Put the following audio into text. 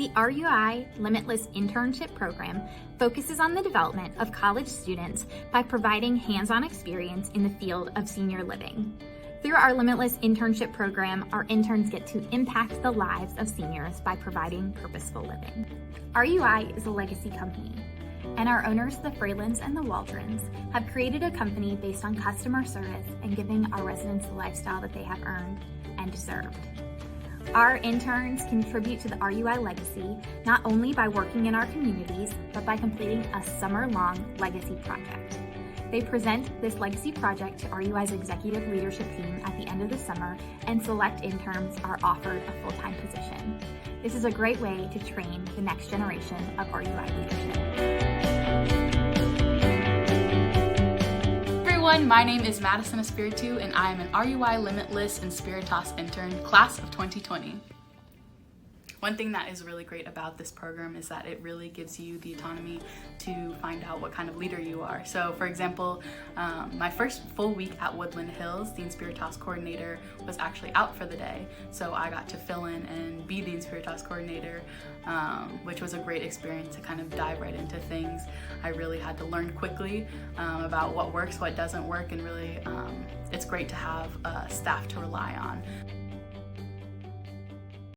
The RUI Limitless Internship Program focuses on the development of college students by providing hands-on experience in the field of senior living. Through our Limitless Internship Program, our interns get to impact the lives of seniors by providing purposeful living. RUI is a legacy company, and our owners, the Fralins and the Waldrons, have created a company based on customer service and giving our residents the lifestyle that they have earned and deserved. Our interns contribute to the RUI legacy not only by working in our communities, but by completing a summer-long legacy project. They present this legacy project to RUI's executive leadership team at the end of the summer, and select interns are offered a full-time position. This is a great way to train the next generation of RUI leadership. Everyone, my name is Madison Espiritu, and I am an RUI Limitless Inspiritas intern, class of 2020. One thing that is really great about this program is that it really gives you the autonomy to find out what kind of leader you are. So for example, my first full week at Woodland Hills, the Inspiritas coordinator was actually out for the day. So I got to fill in and be the Inspiritas coordinator, which was a great experience to kind of dive right into things. I really had to learn quickly about what works, what doesn't work, and really it's great to have staff to rely on.